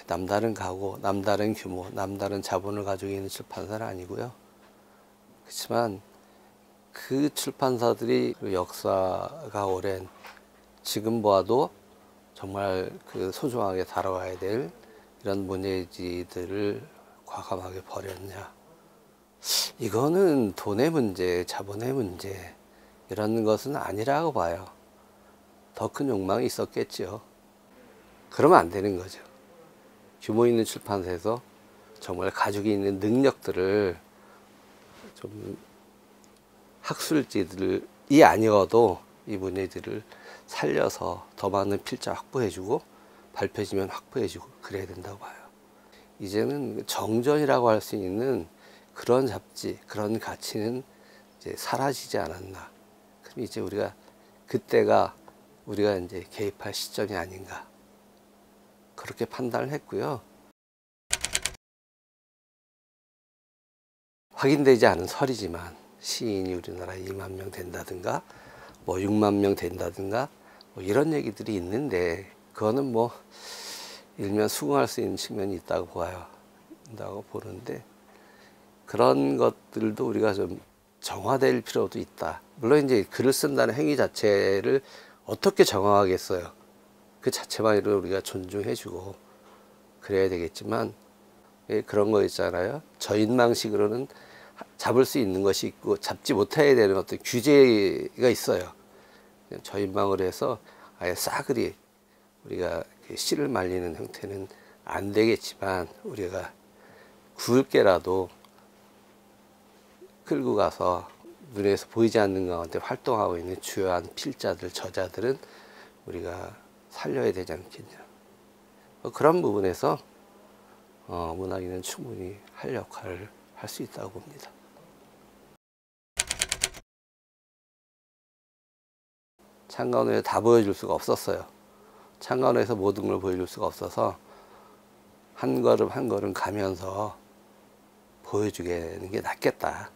남다른 각오, 남다른 규모, 남다른 자본을 가지고 있는 출판사는 아니고요. 그렇지만 그 출판사들이 그 역사가 오랜 지금 보아도 정말 그 소중하게 다뤄와야 될 이런 문예지들을 과감하게 버렸냐. 이거는 돈의 문제, 자본의 문제 이런 것은 아니라고 봐요. 더 큰 욕망이 있었겠죠. 그러면 안 되는 거죠. 규모 있는 출판사에서 정말 가지고 있는 능력들을 좀 학술지들이 아니어도 이 문예들을 살려서 더 많은 필자 확보해주고 발표지면 확보해주고 그래야 된다고 봐요. 이제는 정전이라고 할 수 있는 그런 잡지, 그런 가치는 이제 사라지지 않았나. 그럼 이제 그때가 우리가 이제 개입할 시점이 아닌가. 그렇게 판단을 했고요. 확인되지 않은 설이지만 시인이 우리나라에 2만 명 된다든가 뭐 6만 명 된다든가 뭐 이런 얘기들이 있는데 그거는 뭐 일면 수긍할 수 있는 측면이 있다고 보는데 그런 것들도 우리가 좀 정화될 필요도 있다. 물론 이제 글을 쓴다는 행위 자체를 어떻게 정화하겠어요. 그 자체만으로 우리가 존중해주고 그래야 되겠지만 그런 거 있잖아요. 저인망식으로는 잡을 수 있는 것이 있고 잡지 못해야 되는 어떤 규제가 있어요. 저인망으로 해서 아예 싸그리 우리가 씨를 말리는 형태는 안 되겠지만 우리가 굵게라도 끌고 가서 눈에서 보이지 않는 가운데 활동하고 있는 주요한 필자들, 저자들은 우리가 살려야 되지 않겠냐. 그런 부분에서 문학인은 충분히 할 역할을 할 수 있다고 봅니다. 창간호에 다 보여줄 수가 없었어요. 창간호에서 모든 걸 보여줄 수가 없어서 한 걸음 한 걸음 가면서 보여주게 되는 게 낫겠다.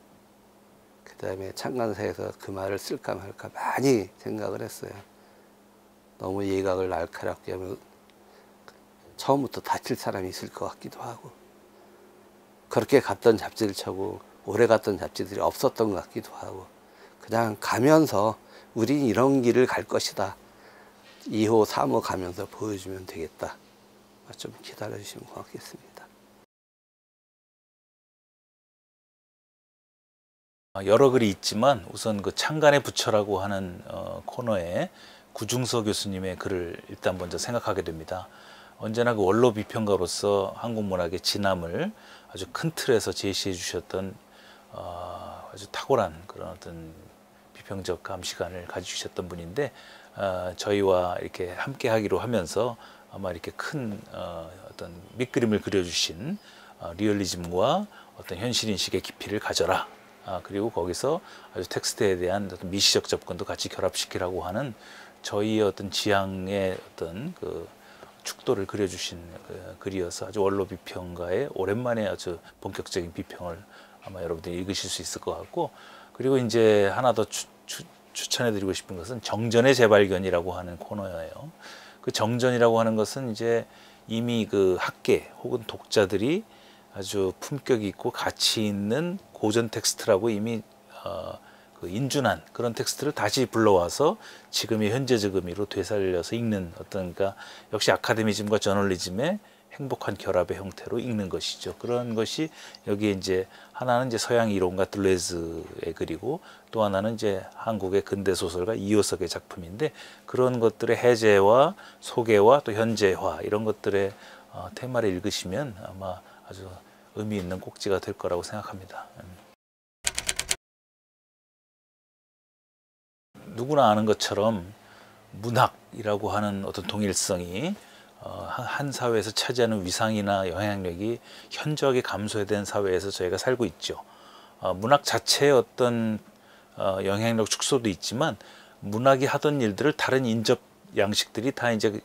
그 다음에 창간사에서 그 말을 쓸까 말까 많이 생각을 했어요. 너무 예각을 날카롭게 하면 처음부터 다칠 사람이 있을 것 같기도 하고 그렇게 갔던 잡지를 쳐고 오래 갔던 잡지들이 없었던 것 같기도 하고 그냥 가면서 우린 이런 길을 갈 것이다. 2호, 3호 가면서 보여주면 되겠다. 좀 기다려 주시면 고맙겠습니다. 여러 글이 있지만 우선 그 창간의 부처라고 하는 코너에 구중서 교수님의 글을 일단 먼저 생각하게 됩니다. 언제나 그 원로 비평가로서 한국 문학의 진함을 아주 큰 틀에서 제시해 주셨던 아주 탁월한 그런 어떤 비평적 감시관을 가지주셨던 분인데 저희와 이렇게 함께 하기로 하면서 아마 이렇게 큰 어떤 밑그림을 그려주신 리얼리즘과 어떤 현실인식의 깊이를 가져라. 그리고 거기서 아주 텍스트에 대한 어떤 미시적 접근도 같이 결합시키라고 하는 저희의 어떤 지향의 어떤 그 축도를 그려주신 그 글이어서 아주 원로 비평가의 오랜만에 아주 본격적인 비평을 아마 여러분들이 읽으실 수 있을 것 같고 그리고 이제 하나 더 추천해드리고 싶은 것은 정전의 재발견이라고 하는 코너예요. 그 정전이라고 하는 것은 이제 이미 그 학계 혹은 독자들이 아주 품격 있고 가치 있는 고전 텍스트라고 이미 그 인준한 그런 텍스트를 다시 불러와서 지금의 현재적 의미로 되살려서 읽는 어떤 그러니까 역시 아카데미즘과 저널리즘의 행복한 결합의 형태로 읽는 것이죠. 그런 것이 여기에 이제 하나는 이제 서양 이론가 둘레즈의 글이고 또 하나는 이제 한국의 근대 소설가 이효석의 작품인데 그런 것들의 해제와 소개와 또 현재화 이런 것들의 테마를 읽으시면 아마 아주 의미 있는 꼭지가 될 거라고 생각합니다. 누구나 아는 것처럼 문학이라고 하는 어떤 동일성이 한 사회에서 차지하는 위상이나 영향력이 현저하게 감소된 사회에서 저희가 살고 있죠. 문학 자체의 어떤 영향력 축소도 있지만 문학이 하던 일들을 다른 인접 양식들이 다 이제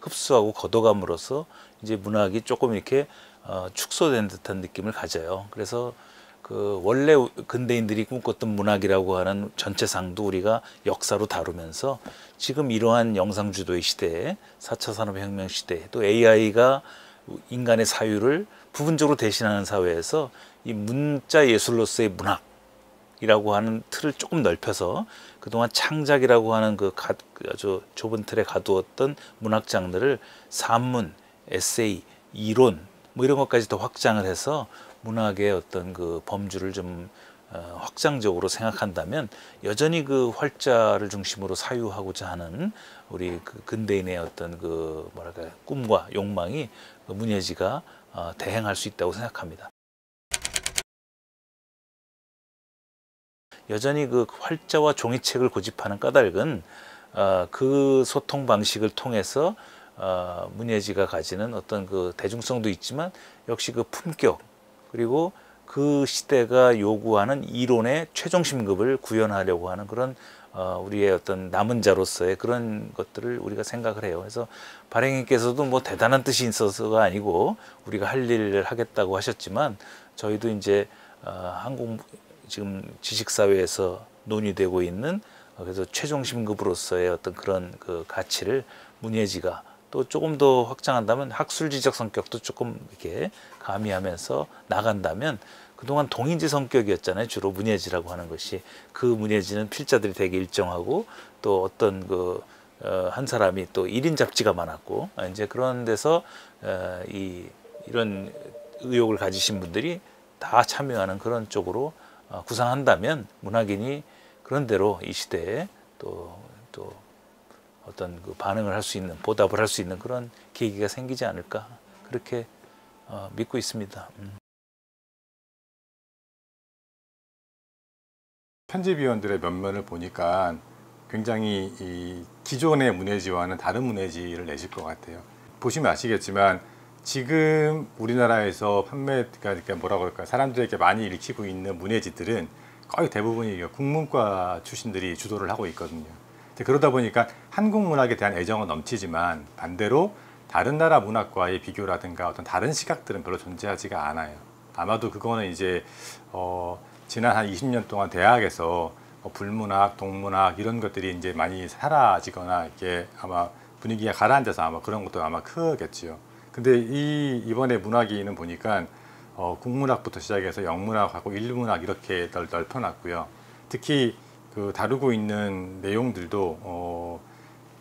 흡수하고 걷어감으로써 이제 문학이 조금 이렇게 축소된 듯한 느낌을 가져요. 그래서 그 원래 근대인들이 꿈꿨던 문학이라고 하는 전체상도 우리가 역사로 다루면서 지금 이러한 영상주도의 시대에 4차 산업혁명 시대에 또 AI가 인간의 사유를 부분적으로 대신하는 사회에서 이 문자 예술로서의 문학이라고 하는 틀을 조금 넓혀서 그동안 창작이라고 하는 그 아주 좁은 틀에 가두었던 문학 장르를 산문, 에세이, 이론 뭐 이런 것까지 더 확장을 해서 문학의 어떤 그 범주를 좀 확장적으로 생각한다면 여전히 그 활자를 중심으로 사유하고자 하는 우리 그 근대인의 어떤 그 뭐랄까요 꿈과 욕망이 그 문예지가 대행할 수 있다고 생각합니다. 여전히 그 활자와 종이책을 고집하는 까닭은 그 소통 방식을 통해서 문예지가 가지는 어떤 그 대중성도 있지만 역시 그 품격 그리고 그 시대가 요구하는 이론의 최종심급을 구현하려고 하는 그런 우리의 어떤 남은 자로서의 그런 것들을 우리가 생각을 해요. 그래서 발행인께서도 뭐 대단한 뜻이 있어서가 아니고 우리가 할 일을 하겠다고 하셨지만 저희도 이제 한국 지금 지식사회에서 논의되고 있는 그래서 최종심급으로서의 어떤 그런 그 가치를 문예지가 또 조금 더 확장한다면 학술지적 성격도 조금 이렇게 가미하면서 나간다면 그동안 동인지 성격이었잖아요. 주로 문예지라고 하는 것이 그 문예지는 필자들이 되게 일정하고 또 어떤 그 한 사람이 또 1인 잡지가 많았고 이제 그런 데서 이런 의욕을 가지신 분들이 다 참여하는 그런 쪽으로 구상한다면 문학인이 그런 대로 이 시대에 또 어떤 그 반응을 할 수 있는 보답을 할 수 있는 그런 계기가 생기지 않을까 그렇게 믿고 있습니다. 편집위원들의 면면을 보니까 굉장히 이 기존의 문예지와는 다른 문예지를 내실 것 같아요. 보시면 아시겠지만 지금 우리나라에서 그러니까 뭐라 그럴까 사람들에게 많이 읽히고 있는 문예지들은 거의 대부분이 국문과 출신들이 주도를 하고 있거든요. 그러다 보니까 한국 문학에 대한 애정은 넘치지만 반대로 다른 나라 문학과의 비교라든가 어떤 다른 시각들은 별로 존재하지가 않아요. 아마도 그거는 이제 지난 한 20년 동안 대학에서 불문학, 동문학 이런 것들이 이제 많이 사라지거나 이게 아마 분위기가 가라앉아서 아마 그런 것도 아마 크겠지요. 근데 이번에 문학위는 보니까 국문학부터 시작해서 영문학하고 인류문학 이렇게 넓혀놨고요. 특히 그 다루고 있는 내용들도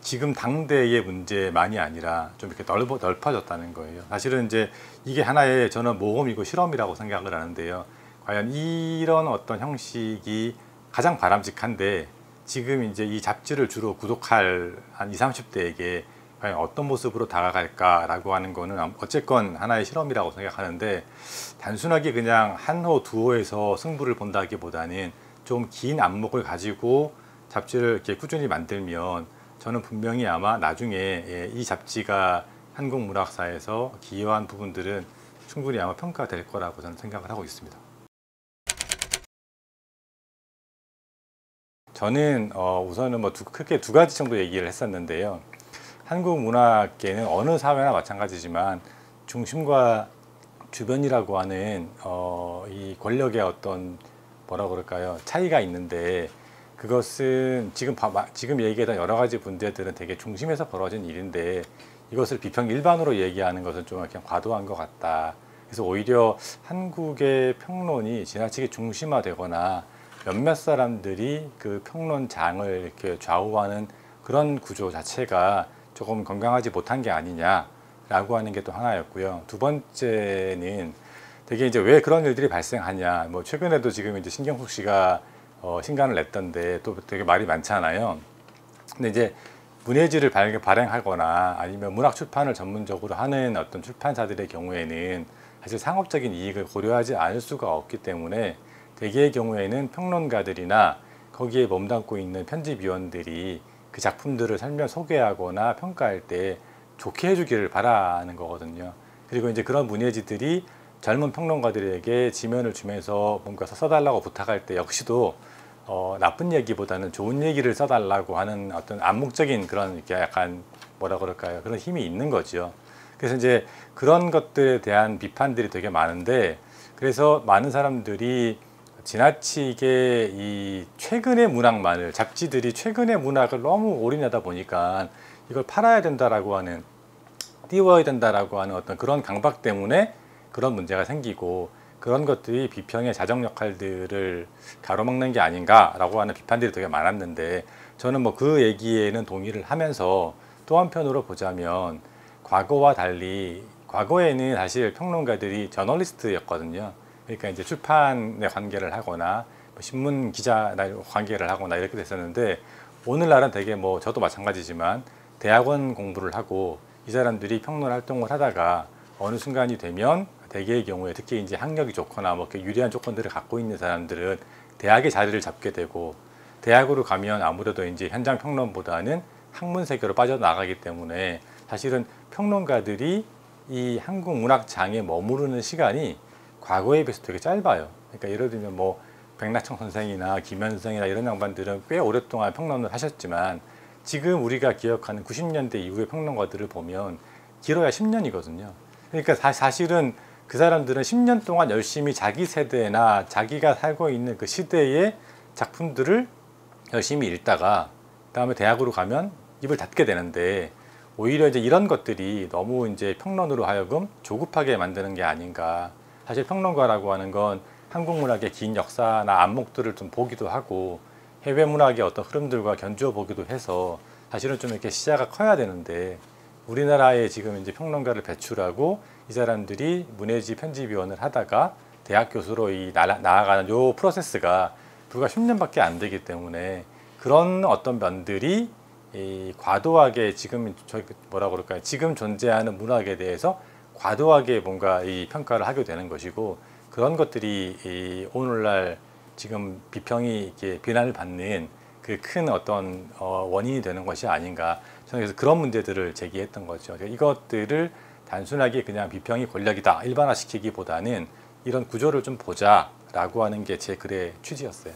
지금 당대의 문제만이 아니라 좀 이렇게 넓어졌다는 거예요. 사실은 이제 이게 하나의 저는 모험이고 실험이라고 생각을 하는데요. 과연 이런 어떤 형식이 가장 바람직한데 지금 이제 이 잡지를 주로 구독할 한 20, 30대에게 과연 어떤 모습으로 다가갈까라고 하는 거는 어쨌건 하나의 실험이라고 생각하는데 단순하게 그냥 한 호, 두 호에서 승부를 본다기보다는 좀 긴 안목을 가지고 잡지를 이렇게 꾸준히 만들면 저는 분명히 아마 나중에 이 잡지가 한국 문학사에서 기여한 부분들은 충분히 아마 평가될 거라고 저는 생각을 하고 있습니다. 저는 우선은 뭐 크게 두 가지 정도 얘기를 했었는데요. 한국 문학계는 어느 사회나 마찬가지지만 중심과 주변이라고 하는 이 권력의 어떤 뭐라 그럴까요? 차이가 있는데 그것은 지금 얘기했던 여러 가지 문제들은 되게 중심에서 벌어진 일인데 이것을 비평 일반으로 얘기하는 것은 좀 그냥 과도한 것 같다. 그래서 오히려 한국의 평론이 지나치게 중심화되거나 몇몇 사람들이 그 평론장을 이렇게 좌우하는 그런 구조 자체가 조금 건강하지 못한 게 아니냐라고 하는 게 또 하나였고요. 두 번째는 되게 이제 왜 그런 일들이 발생하냐. 뭐 최근에도 지금 이제 신경숙 씨가 신간을 냈던데 또 되게 말이 많잖아요. 근데 이제 문예지를 발행하거나 아니면 문학 출판을 전문적으로 하는 어떤 출판사들의 경우에는 사실 상업적인 이익을 고려하지 않을 수가 없기 때문에 대개의 경우에는 평론가들이나 거기에 몸담고 있는 편집위원들이 그 작품들을 소개하거나 평가할 때 좋게 해주기를 바라는 거거든요. 그리고 이제 그런 문예지들이 젊은 평론가들에게 지면을 주면서 뭔가 써달라고 부탁할 때 역시도 나쁜 얘기보다는 좋은 얘기를 써달라고 하는 어떤 암묵적인 그런 이렇게 약간 뭐라 그럴까요? 그런 힘이 있는 거죠. 그래서 이제 그런 것들에 대한 비판들이 되게 많은데 그래서 많은 사람들이 지나치게 이 최근의 문학만을 잡지들이 최근의 문학을 너무 올인하다 보니까 이걸 팔아야 된다라고 하는 띄워야 된다라고 하는 어떤 그런 강박 때문에 그런 문제가 생기고 그런 것들이 비평의 자정 역할들을 가로막는 게 아닌가라고 하는 비판들이 되게 많았는데 저는 뭐 그 얘기에는 동의를 하면서 또 한편으로 보자면 과거와 달리 과거에는 사실 평론가들이 저널리스트였거든요. 그러니까 이제 출판에 관계를 하거나 신문 기자 관계를 하거나 이렇게 됐었는데 오늘날은 되게 뭐 저도 마찬가지지만 대학원 공부를 하고 이 사람들이 평론 활동을 하다가 어느 순간이 되면 대개의 경우에 특히 이제 학력이 좋거나 뭐 이렇게 유리한 조건들을 갖고 있는 사람들은 대학의 자리를 잡게 되고 대학으로 가면 아무래도 이제 현장 평론보다는 학문 세계로 빠져나가기 때문에 사실은 평론가들이 이 한국 문학 장에 머무르는 시간이 과거에 비해서 되게 짧아요. 그러니까 예를 들면 뭐 백낙청 선생이나 김현 선생이나 이런 양반들은 꽤 오랫동안 평론을 하셨지만 지금 우리가 기억하는 90년대 이후의 평론가들을 보면 길어야 10년이거든요. 그러니까 사실은 그 사람들은 10년 동안 열심히 자기 세대나 자기가 살고 있는 그 시대의 작품들을 열심히 읽다가 그다음에 대학으로 가면 입을 닫게 되는데 오히려 이제 이런 것들이 너무 이제 평론으로 하여금 조급하게 만드는 게 아닌가. 사실 평론가라고 하는 건 한국 문학의 긴 역사나 안목들을 좀 보기도 하고 해외 문학의 어떤 흐름들과 견주어 보기도 해서 사실은 좀 이렇게 시야가 커야 되는데 우리나라에 지금 이제 평론가를 배출하고 이 사람들이 문해지 편집위원을 하다가 대학 교수로 나아가는 요 프로세스가 불과 10년밖에 안 되기 때문에 그런 어떤 면들이 과도하게 지금 뭐라 그럴까요? 지금 존재하는 문학에 대해서 과도하게 뭔가 이 평가를 하게 되는 것이고 그런 것들이 오늘날 지금 비평이 이렇게 비난을 받는 그 큰 어떤 원인이 되는 것이 아닌가. 저는 그래서 그런 문제들을 제기했던 거죠. 이것들을 단순하게 그냥 비평이 권력이다 일반화시키기보다는 이런 구조를 좀 보자라고 하는 게 제 글의 취지였어요.